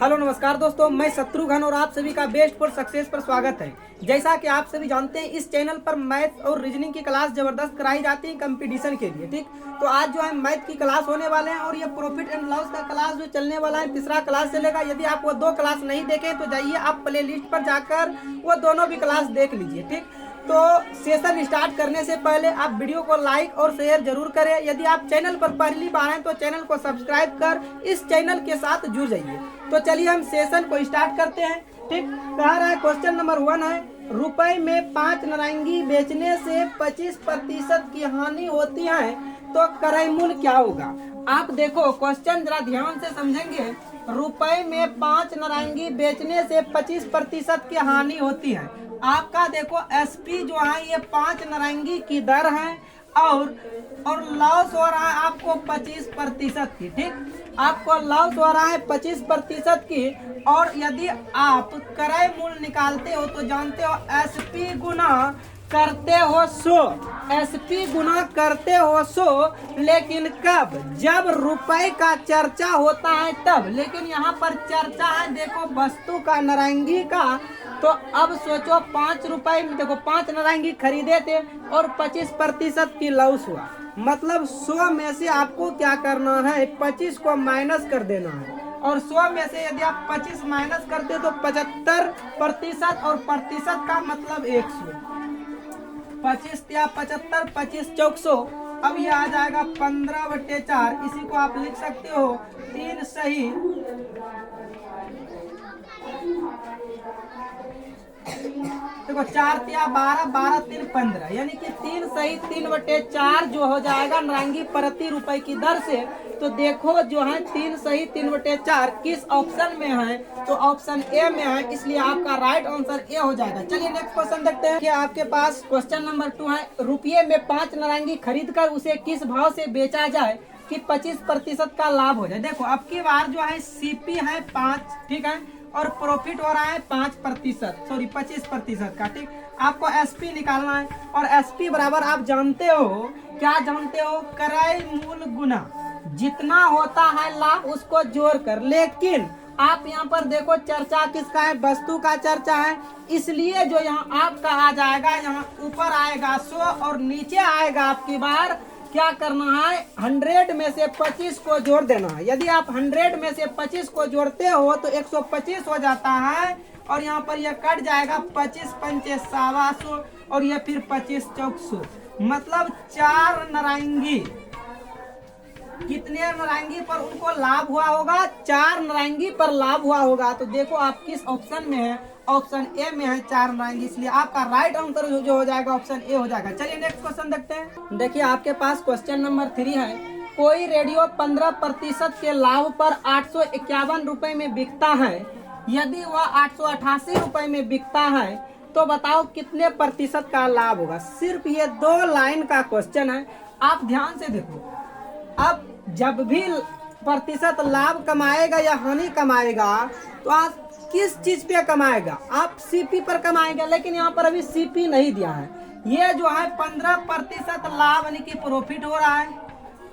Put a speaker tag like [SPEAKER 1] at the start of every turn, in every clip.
[SPEAKER 1] Hello नमस्कार दोस्तों, मैं शत्रुघ्न और आप सभी का बेस्ट फॉर सक्सेस पर स्वागत है। जैसा कि आप सभी जानते हैं, इस चैनल पर मैथ और रीजनिंग की क्लास जबरदस्त कराई जाती है कंपटीशन के लिए। ठीक, तो आज जो है मैथ की क्लास होने वाले हैं और ये प्रॉफिट एंड लॉस का क्लास जो चलने वाला है, तीसरा क्लास चलेगा। यदि आप वो 2 क्लास नहीं देखे तो जाइए आप प्ले लिस्ट पर जाकर वो दोनों भी क्लास देख लीजिए। ठीक, तो सेशन स्टार्ट करने से पहले आप वीडियो को लाइक और शेयर जरूर करें। यदि आप चैनल पर पहली बार हैं तो चैनल को सब्सक्राइब कर इस चैनल के साथ जुड़ जाइए। तो चलिए हम सेशन को स्टार्ट करते हैं। ठीक, कह रहा है क्वेश्चन नंबर 1 है, रुपए में 5 नारंगी बेचने से 25% की हानि होती है तो क्रय मूल्य क्या होगा। आप देखो क्वेश्चन जरा ध्यान से समझेंगे। रुपए में 5 नारंगी बेचने से 25% की हानि होती है। आपका देखो एसपी जो है ये 5 नारंगी की दर है और लॉस हो रहा है आपको 25% की। ठीक, आपको लॉस हो रहा है 25% की। और यदि आप क्रय मूल्य निकालते हो तो जानते हो एसपी गुना करते हो 100, एसपी गुना करते हो 100। लेकिन कब? जब रुपए का चर्चा होता है तब। लेकिन यहाँ पर चर्चा है देखो वस्तु का, नारंगी का। तो अब सोचो 5 रुपए में देखो 5 नारंगी खरीदे थे और 25% की लॉस हुआ। मतलब 100 में से आपको क्या करना है, 25 को माइनस कर देना है। और 100 में से यदि आप 25 माइनस करते तो 75% और प्रतिशत का मतलब 100। 25 या 75, 25 चौक 100। अब ये आ जाएगा 15/4। इसी को आप लिख सकते हो 3 सही देखो 4 या 12, 12 3 15, यानी कि 3 सही 3/4 जो हो जाएगा नारंगी प्रति रुपए की दर से। तो देखो जो है 3 सही 3/4 किस ऑप्शन में है, तो ऑप्शन ए में है, इसलिए आपका राइट आंसर ए हो जाएगा। चलिए नेक्स्ट क्वेश्चन देखते हैं कि आपके पास क्वेश्चन नंबर 2 है, रुपये में 5 नारंगी खरीद कर उसे किस भाव से बेचा जाए कि 25% का लाभ हो जाए। देखो अब की बार जो है सीपी है 5, ठीक है, और प्रॉफिट हो रहा है 25% का। ठीक, आपको एसपी निकालना है और एसपी बराबर आप जानते हो, क्या जानते हो, क्रय मूल्य गुना जितना होता है लाभ उसको जोड़कर। लेकिन आप यहाँ पर देखो चर्चा किसका है, वस्तु का चर्चा है, इसलिए जो यहाँ आपका आ जाएगा, यहाँ ऊपर आएगा 100 और नीचे आएगा आपकी बार क्या करना है, 100 में से 25 को जोड़ देना है। यदि आप 100 में से 25 को जोड़ते हो तो 125 हो जाता है और यहाँ पर यह कट जाएगा 25 पंचे 125 और यह फिर 25 चौक 100। मतलब 4 नारंगी, कितने नारंगी पर उनको लाभ हुआ होगा, 4 नारंगी पर लाभ हुआ होगा। तो देखो आप किस ऑप्शन में है, ऑप्शन ए में है 4 नारंगी, इसलिए आपका राइट आंसर जो हो जाएगा ऑप्शन ए हो जाएगा। चलिए नेक्स्ट क्वेश्चन देखते हैं। देखिए आपके पास क्वेश्चन नंबर 3 है, कोई रेडियो 15% के लाभ पर 851 रुपए में बिकता है। यदि वह 888 रुपए में बिकता है तो बताओ कितने प्रतिशत का लाभ होगा। सिर्फ ये 2 लाइन का क्वेश्चन है, आप ध्यान से देखो। अब जब भी प्रतिशत लाभ कमाएगा या हानि कमाएगा तो आप किस चीज पे कमाएगा, आप सीपी पर कमाएगा। लेकिन यहाँ पर अभी सीपी नहीं दिया है। ये जो है 15% लाभ यानी कि प्रॉफिट हो रहा है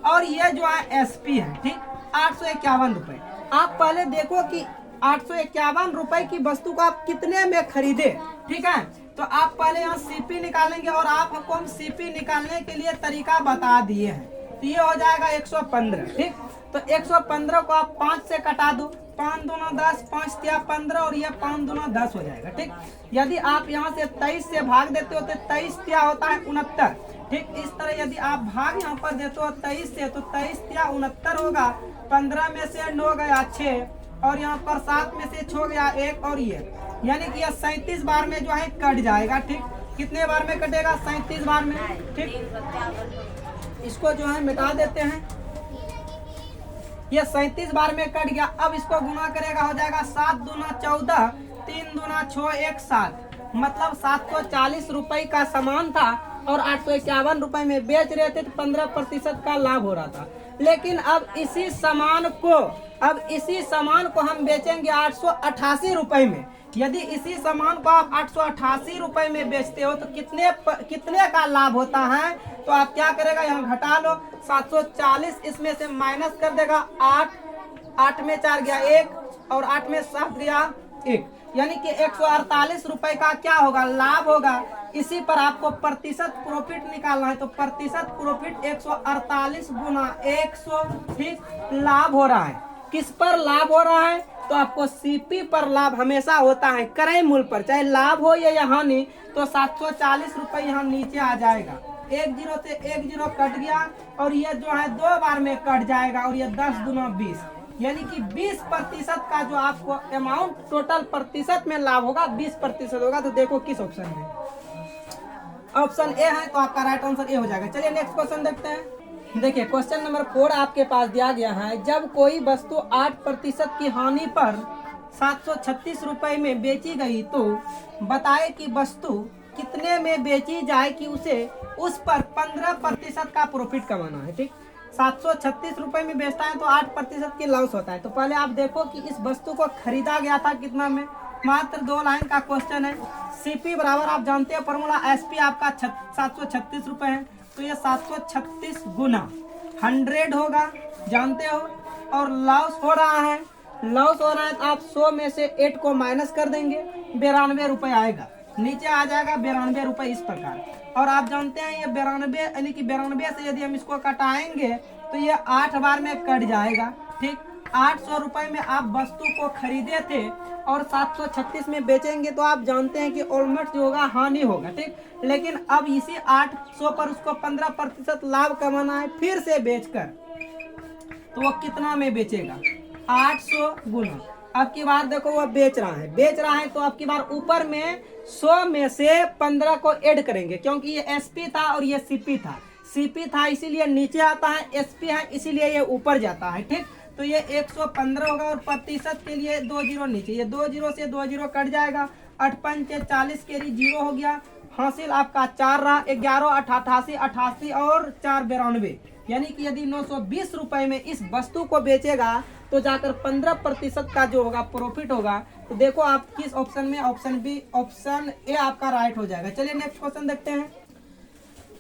[SPEAKER 1] और ये जो है एसपी है। ठीक, 851 रुपए। आप पहले देखो कि 851 रुपए की वस्तु को आप कितने में खरीदे। ठीक है, तो आप पहले यहाँ सीपी निकालेंगे और आपको हम सीपी निकालने के लिए तरीका बता दिए हैं। तो ये हो जाएगा 115। ठीक, तो 115 को आप 5 से कटा दो, 5 दूना 10, 5 तिया 15 और ये 5 दूना 10 हो जाएगा। ठीक, यदि आप यहाँ से 23 से भाग देते हो तो 23 तिया होता है 69। ठीक, इस तरह यदि आप भाग यहाँ पर देते हो 23 से तो 23 तिया 69 होगा। 15 में से 9 गया 6 और यहाँ पर 7 में से 6 गया 1 और ये, यानी कि यह 37 बार में जो है कट जाएगा। ठीक, कितने बार में कटेगा, 37 बार में। ठीक, इसको जो है मिटा देते हैं, ये 37 बार में कट गया। अब इसको गुना करेगा, हो जाएगा 7 दूना 14, 3 दूना 6, 1 7। मतलब 740 रुपए का सामान था और 851 रुपए में बेच रहे थे तो 15% का लाभ हो रहा था। लेकिन अब इसी सामान को हम बेचेंगे 888 रुपए में। यदि इसी सामान को आप 888 रुपए में बेचते हो तो कितने का लाभ होता है, तो आप क्या करेगा, यहाँ घटा लो 740, इसमें से माइनस कर देगा 8 में 4 गया 1 और 8 में 7 गया 1, यानी कि 148 रुपए का क्या होगा, लाभ होगा। इसी पर आपको प्रतिशत प्रॉफिट निकालना है, तो प्रतिशत प्रॉफिट 148 गुना 100, ठीक, लाभ हो रहा है। किस पर लाभ हो रहा है, तो आपको सीपी पर लाभ हमेशा होता है क्रय मूल्य पर, चाहे लाभ हो या हानि। तो 740 रुपए यहाँ नीचे आ जाएगा। 1 जीरो से 1 जीरो कट गया और ये जो है 2 बार में कट जाएगा और ये 10 गुना 20, यानी कि 20% का जो आपको अमाउंट टोटल प्रतिशत में लाभ होगा 20% होगा। तो देखो किस ऑप्शन में, ऑप्शन ए है, तो आपका राइट आंसर ए हो जाएगा। चलिए नेक्स्ट क्वेश्चन देखते हैं। देखिए क्वेश्चन नंबर 4 आपके पास दिया गया है, जब कोई वस्तु 8% की हानि पर 736 रुपए में बेची गई तो बताए कि वस्तु कितने में बेची जाए कि उसे उस पर 15% का प्रॉफिट कमाना है। ठीक, 736 रुपए में बेचता है तो 8% की लॉस होता है। तो पहले आप देखो कि इस वस्तु को खरीदा गया था कितना में, मात्र 2 लाइन का क्वेश्चन है। सीपी बराबर आप जानते हैं फॉर्मूला, एसपी आपका 736 रुपए है, तो ये 736 गुना 100 होगा, जानते हो। और लॉस हो रहा है, लॉस हो रहा है तो आप 100 में से 8 को माइनस कर देंगे, 92 रुपए आएगा, नीचे आ जाएगा 92 रुपए इस प्रकार। और आप जानते हैं ये 92 यानी कि 92 से यदि हम इसको कटाएंगे तो ये 8 बार में कट जाएगा। ठीक, 800 रुपए में आप वस्तु को खरीदे थे और 736 में बेचेंगे तो आप जानते हैं कि ऑलमोस्ट जो होगा हानि होगा। ठीक, लेकिन अब इसी 800 पर उसको 15% लाभ कमाना है फिर से बेचकर, तो वो कितना में बेचेगा, 800 गुना। अब की बार देखो वो बेच रहा है तो अब की बार ऊपर में 100 में से 15 को ऐड करेंगे, क्योंकि ये एसपी था और ये सीपी था। सीपी था इसीलिए नीचे आता है, एसपी है इसीलिए ये ऊपर जाता है। ठीक, तो ये 115 होगा और प्रतिशत के लिए 2 जीरो नीचे, ये 2 जीरो से 2 जीरो कट जाएगा, 8 पंच 40 के लिए 0 हो गया, हासिल आपका 4 रहा, 11 88 88 और 4 92, यानी कि यदि 920 रुपए में इस वस्तु को बेचेगा तो जाकर 15% का जो होगा प्रॉफिट होगा। तो देखो आप किस ऑप्शन में, ऑप्शन बी, ऑप्शन ए आपका राइट हो जाएगा। चलिए नेक्स्ट क्वेश्चन देखते हैं।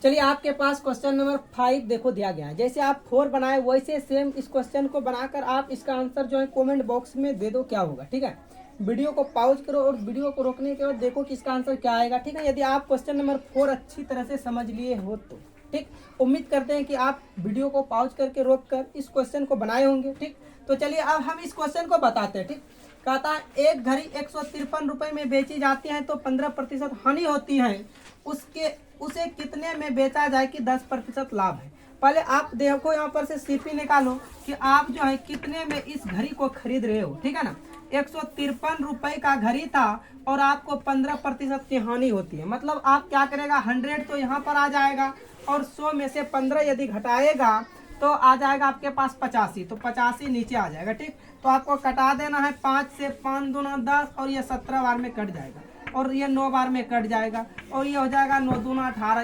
[SPEAKER 1] चलिए आपके पास क्वेश्चन नंबर 5 देखो दिया गया है, जैसे आप 4 बनाए वैसे सेम इस क्वेश्चन को बनाकर आप इसका आंसर जो है कमेंट बॉक्स में दे दो, क्या होगा। ठीक है, वीडियो को पॉज करो और वीडियो को रोकने के बाद देखो कि इसका आंसर क्या आएगा। ठीक है, यदि आप क्वेश्चन नंबर 4 अच्छी तरह से समझ लिए हो तो ठीक, उम्मीद करते हैं कि आप वीडियो को पॉज करके रोक कर इस क्वेश्चन को बनाए होंगे। ठीक, तो चलिए अब हम इस क्वेश्चन को बताते हैं। ठीक, कहता है एक घड़ी 153 रुपए में बेची जाती है तो 15% हानि होती है, उसे कितने में बेचा जाए कि 10% लाभ है। पहले आप देखो यहाँ पर से सीपी निकालो कि आप जो है कितने में इस घड़ी को खरीद रहे हो। ठीक है ना, 153 रुपए का घड़ी था और आपको 15% की हानि होती है, मतलब आप क्या करेगा, 100 तो यहाँ पर आ जाएगा और 100 में से 15 यदि घटाएगा तो आ जाएगा आपके पास 85, तो 85 नीचे आ जाएगा। ठीक, तो आपको कटा देना है 5 से 5 दूना 10 और ये 17 बार में कट जाएगा और ये 9 बार में कट जाएगा और ये हो जाएगा 9 दूना 18,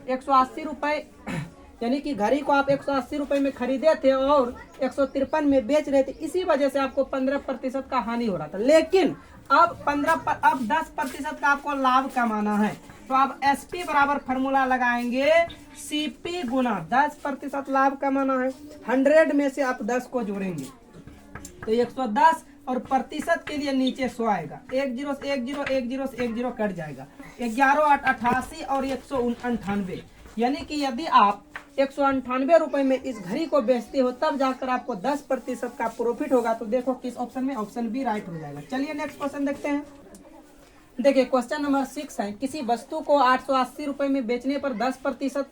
[SPEAKER 1] 180 रुपए, यानी कि घड़ी को आप 180 रुपए में खरीदे थे और 153 में बेच रहे थे, इसी वजह से आपको 15% का हानि हो रहा था। लेकिन अब 10% का आपको लाभ कमाना है, तो आप एसपी बराबर फॉर्मूला लगाएंगे, सीपी गुना 10% लाभ कमाना है, 100 में से आप 10 को जोड़ेंगे तो 110 और प्रतिशत के लिए नीचे 100 आएगा, 1 जीरो से 1 जीरो, 1 जीरो से 1 जीरो कट जाएगा, 11 8 88 और 198, यानी कि यदि आप 198 रुपए में इस घड़ी को बेचते हो तब जाकर आपको 10% का प्रॉफिट होगा। तो देखो किस ऑप्शन में, ऑप्शन बी राइट हो जाएगा। चलिए नेक्स्ट क्वेश्चन देखते हैं। देखिए क्वेश्चन नंबर 6 है, किसी वस्तु को 880 रुपए में बेचने पर 10%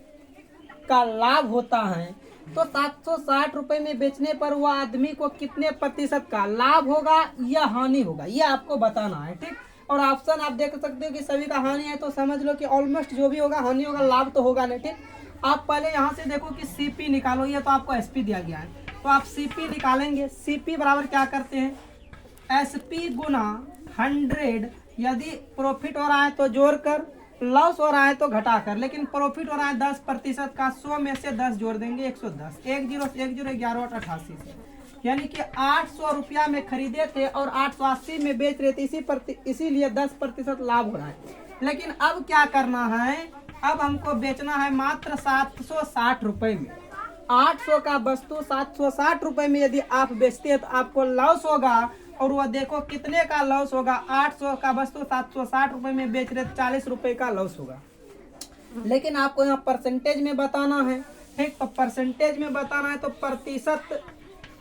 [SPEAKER 1] का लाभ होता है तो 760 रुपए में बेचने पर वह आदमी को कितने प्रतिशत का लाभ होगा या हानि होगा, ये आपको बताना है। ठीक, और ऑप्शन आप देख सकते हो कि सभी का हानि है, तो समझ लो कि ऑलमोस्ट जो भी होगा हानि होगा, लाभ तो होगा नहीं। ठीक, आप पहले यहाँ से देखो कि सीपी निकालो, ये तो आपको एसपी दिया गया है, तो आप सीपी निकालेंगे। सीपी बराबर क्या करते हैं, एसपी गुना 100, यदि प्रॉफिट हो रहा है तो जोड़कर, लॉस हो रहा है तो घटाकर, लेकिन प्रॉफिट हो रहा है 10% का, 100 में से 10 जोड़ देंगे 110, 1 जीरो से 1 जीरो, 11 8 88 से, यानी कि 800 रुपया में खरीदे थे और 880 में बेच रहे थे, इसीलिए 10% लाभ हो रहा है। लेकिन अब क्या करना है, अब हमको बेचना है मात्र 760 रुपए में। 800 का वस्तु 760 रुपए में यदि आप बेचते हैं तो आपको लॉस होगा। और वह देखो कितने का लॉस होगा, 800 का वस्तु 760 रुपए में बेच रहे 40 रुपए का लॉस होगा। लेकिन आपको यहाँ परसेंटेज में बताना है, ठीक। तो परसेंटेज में बताना है तो प्रतिशत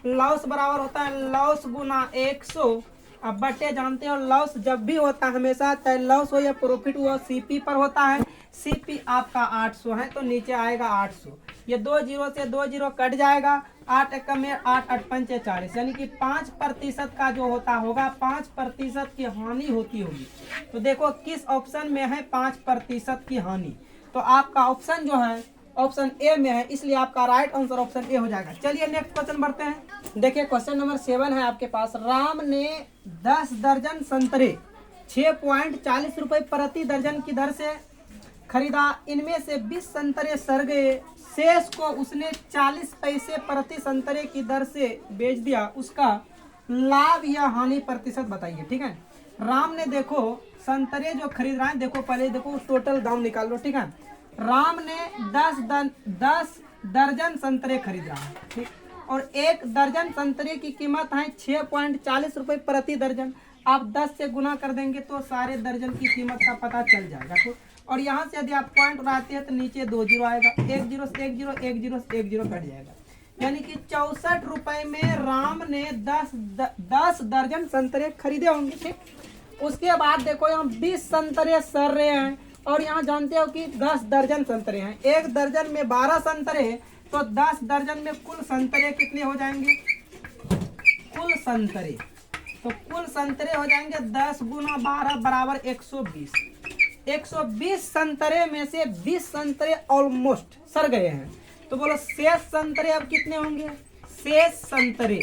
[SPEAKER 1] लॉस बराबर होता है लॉस गुना 100। अब बटे जानते हो लॉस जब भी होता है हमेशा चाहे लॉस हो या प्रॉफिट हुआ सीपी पर होता है। सीपी आपका 800 है तो नीचे आएगा 800। ये 2 जीरो से 2 जीरो कट जाएगा, 8 एकम में 8 8 पंचे 40, यानी कि 5% का जो होता होगा 5% की हानि होती होगी। तो देखो किस ऑप्शन में है 5% की हानि, तो आपका ऑप्शन जो है ऑप्शन ए में है, इसलिए आपका राइट आंसर ऑप्शन ए हो जाएगा। चलिए नेक्स्ट क्वेश्चन बढ़ते हैं। देखिए क्वेश्चन नंबर 7 है आपके पास। राम ने 10 दर्जन संतरे 6.40 रुपए प्रति दर्जन की दर से खरीदा। इनमें से 20 संतरे सड़ गए, शेष को उसने 40 पैसे प्रति संतरे की दर से बेच दिया। उसका लाभ या हानि प्रतिशत बताइए, ठीक है। राम ने देखो संतरे जो खरीद रहा है, देखो पहले देखो टोटल दाम निकाल लो, ठीक है। राम ने 10 दर्जन संतरे खरीद रहा है, ठीक। और 1 दर्जन संतरे की कीमत है 6.40 रुपए प्रति दर्जन। आप 10 से गुना कर देंगे तो सारे दर्जन की कीमत का पता चल जाएगा। तो और यहाँ से यदि आप पॉइंट उड़ाते हैं तो नीचे 2 जीरो आएगा, 1 जीरो से 1 जीरो, 1 जीरो से 1 जीरो कट जाएगा, यानी कि 64 रुपए में राम ने 10 दर्जन संतरे खरीदे होंगे, ठीक। उसके बाद देखो यहाँ 20 संतरे सड़ रहे हैं और यहाँ जानते हो कि 10 दर्जन संतरे हैं। 1 दर्जन में 12 संतरे हैं तो 10 दर्जन में कुल संतरे कितने हो जाएंगे, कुल संतरे, तो कुल संतरे हो जाएंगे 10 गुना 12 बराबर 120। 120 संतरे में से 20 संतरे ऑलमोस्ट सड़ गए हैं, तो बोलो शेष संतरे अब कितने होंगे। शेष संतरे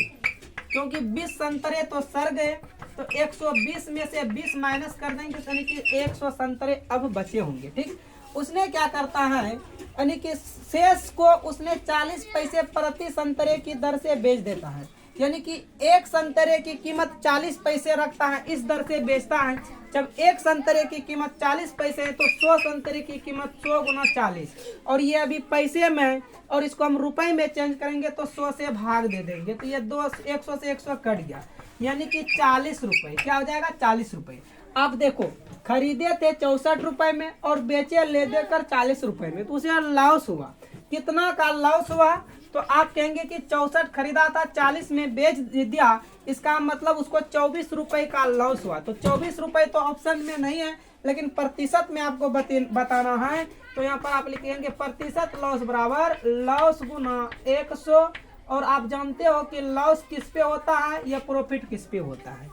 [SPEAKER 1] क्योंकि 20 संतरे तो सड़ गए तो 120 में से 20 माइनस कर देंगे, यानी कि 100 संतरे अब बचे होंगे, ठीक। उसने क्या करता है, यानी कि शेष को उसने 40 पैसे प्रति संतरे की दर से बेच देता है, यानी कि 1 संतरे की कीमत 40 पैसे रखता है, इस दर से बेचता है। जब 1 संतरे की कीमत 40 पैसे है तो 100 संतरे की कीमत 100 गुना 40, और ये अभी पैसे में है और इसको हम रुपए में चेंज करेंगे तो 100 से भाग दे देंगे, तो ये 100 से 100 कट गया, यानी कि 40 रुपए। क्या हो जाएगा 40 रुपए। अब देखो खरीदे थे 64 रुपए में और बेचे ले देकर 40 रुपए में, तो उसे लॉस हुआ। कितना का लॉस हुआ, तो आप कहेंगे कि 64 खरीदा था 40 में बेच दिया, इसका मतलब उसको 24 रुपए का लॉस हुआ। तो 24 रुपए तो ऑप्शन में नहीं है, लेकिन प्रतिशत में आपको बताना है। तो यहाँ पर आप लिखेंगे प्रतिशत लॉस बराबर लॉस गुना 100। और आप जानते हो कि लॉस किस पे होता है या प्रॉफिट किस पे होता है,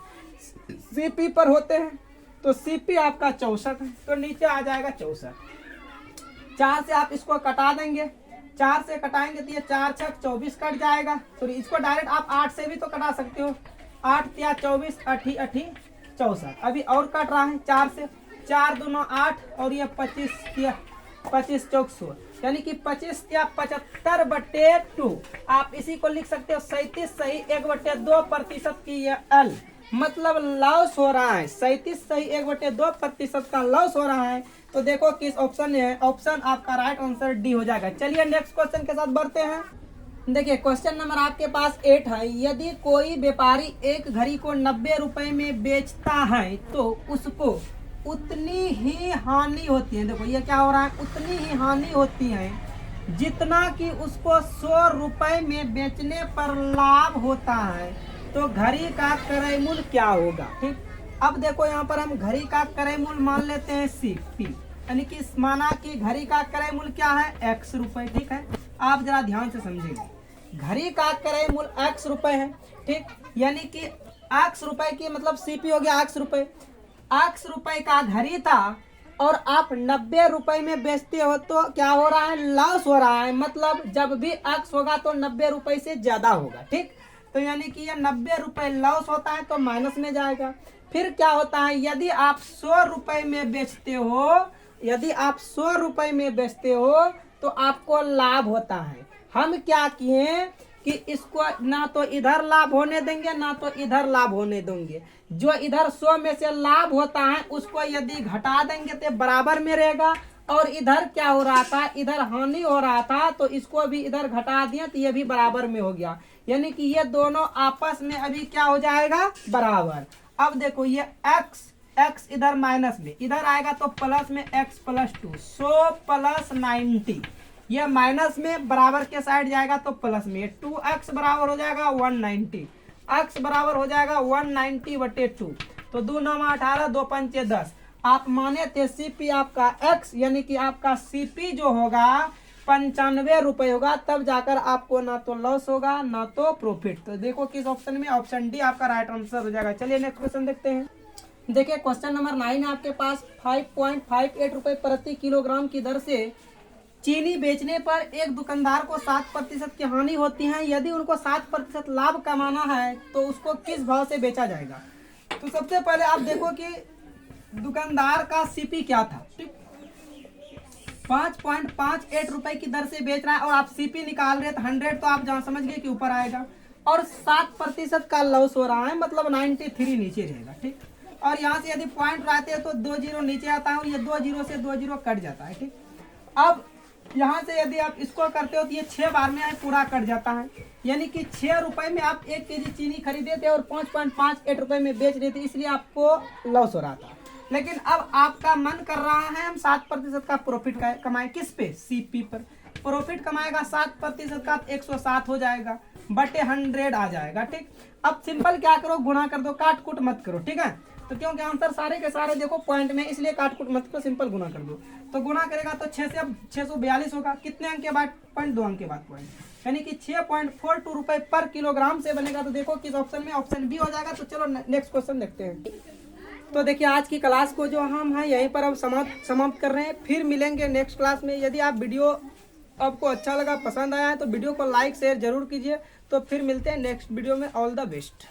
[SPEAKER 1] सीपी पर होते हैं। तो सीपी आपका 64 है, तो नीचे आ जाएगा 64। 4 से आप इसको कटा देंगे, 4 से कटाएंगे तो ये 4 6 24 कट जाएगा। तो इसको डायरेक्ट आप 8 से भी तो कटा सकते हो, 8 या 24 8 8 64। अभी और कट रहा है 4 से, 4 दूना 8 और ये 25 चौक 100, यानी कि 25 या 75/2। आप इसी को लिख सकते हो 37 सही 1/2% की ये एल, मतलब लॉस हो रहा है। 37 सही 1/2% का लॉस हो रहा है। तो देखो किस ऑप्शन है, ऑप्शन आपका राइट आंसर डी हो जाएगा। चलिए नेक्स्ट क्वेश्चन के साथ बढ़ते हैं। देखिए क्वेश्चन नंबर आपके पास 8 है। यदि कोई व्यापारी एक घड़ी को 90 रुपए में बेचता है तो उसको उतनी ही हानि होती है। देखो ये क्या हो रहा है, उतनी ही हानि होती है जितना कि उसको 100 रुपए में बेचने पर लाभ होता है। तो घड़ी का क्रय मूल्य क्या होगा, ठीक। अब देखो यहाँ पर हम घड़ी का क्रय मूल्य मान लेते हैं CP, यानी कि माना कि घड़ी का क्रय मूल्य क्या है X रुपए, ठीक है। आप जरा ध्यान से समझिए, घड़ी का क्रय मूल्य X रुपए है, ठीक। यानी कि X रुपए की मतलब CP हो गया X रुपए। X रुपए का घड़ी था और आप 90 रुपए में बेचते हो तो क्या हो रहा है, लॉस हो रहा है। मतलब जब भी X होगा तो 90 रुपए से ज्यादा होगा, ठीक। तो यानी कि ये 90 रुपए लॉस होता है तो माइनस में जाएगा। फिर क्या होता है, यदि आप 100 रुपए में बेचते हो, यदि आप 100 रुपए में बेचते हो तो आपको लाभ होता है। हम क्या किए कि इसको ना तो इधर लाभ होने देंगे ना तो इधर लाभ होने देंगे। जो इधर 100 में से लाभ होता है उसको यदि घटा देंगे तो बराबर में रहेगा, और इधर क्या हो रहा था, इधर हानि हो रहा था, तो इसको भी इधर घटा दिया तो ये भी बराबर में हो गया, यानी कि ये दोनों आपस में अभी क्या हो जाएगा, बराबर। अब देखो ये x इधर माइनस में, इधर आएगा तो प्लस में x प्लस 2, सो प्लस 90, ये माइनस में बराबर के साइड जाएगा तो प्लस में, 2x बराबर हो जाएगा 190, x बराबर हो जाएगा 190/2, तो 2 9 18, 2 5 10। आप माने थे सीपी आपका x, यानी कि आपका सीपी जो होगा 95 रुपए होगा, तब जाकर आपको ना तो लॉस होगा ना तो प्रॉफिट। तो देखो किस ऑप्शन में, ऑप्शन डी आपका राइट आंसर हो जाएगा। चलिए नेक्स्ट क्वेश्चन देखते हैं। देखिए क्वेश्चन नंबर 9 है आपके पास। 5.58 रुपए प्रति किलोग्राम की दर से चीनी बेचने पर एक दुकानदार को 7% की हानि होती है। यदि उनको 7% लाभ कमाना है तो उसको किस भाव से बेचा जाएगा। तो सबसे पहले आप देखो कि दुकानदार का सीपी क्या था, ठीक, 5.58 रुपए की दर से बेच रहा है और आप सीपी निकाल रहे तो 100, तो आप जहाँ समझ गए कि ऊपर आएगा, और 7% का लॉस हो रहा है, मतलब 93 नीचे रहेगा, ठीक। और यहाँ से यदि पॉइंट रहते हैं तो 2 जीरो नीचे आता है और ये 2 जीरो से 2 जीरो कट जाता है, ठीक। अब यहाँ से यदि आप इसको करते हो तो ये 6 बार में पूरा कट जाता है, यानी कि 6 रुपए में आप 1 केजी चीनी खरीदे थे और 5.58 रुपए में बेच रहे थे, इसलिए आपको लॉस हो रहा था। लेकिन अब आपका मन कर रहा है हम 7% का प्रॉफिट कमाए, किस पे, सीपी पर। प्रॉफिट कमाएगा 7% का, 107 हो जाएगा, बटे 100 आ जाएगा, ठीक। अब सिंपल क्या करो, गुणा कर दो, काट कुट मत करो, ठीक है। तो क्योंकि आंसर सारे के सारे देखो पॉइंट में, इसलिए काट कुट मत करो, सिंपल गुणा कर दो। तो गुणा करेगा तो 6 से अब 642 होगा, कितने अंक के बाद पॉइंट, 2 अंक के बाद पॉइंट, यानी कि 6.42 रुपए पर किलोग्राम से बनेगा। तो देखो किस ऑप्शन में, ऑप्शन बी हो जाएगा। तो चलो नेक्स्ट क्वेश्चन देखते हैं। तो देखिए आज की क्लास को जो हम हैं यहीं पर अब समाप्त कर रहे हैं, फिर मिलेंगे नेक्स्ट क्लास में। यदि आप वीडियो आपको अच्छा लगा, पसंद आया है तो वीडियो को लाइक शेयर जरूर कीजिए। तो फिर मिलते हैं नेक्स्ट वीडियो में। All the best.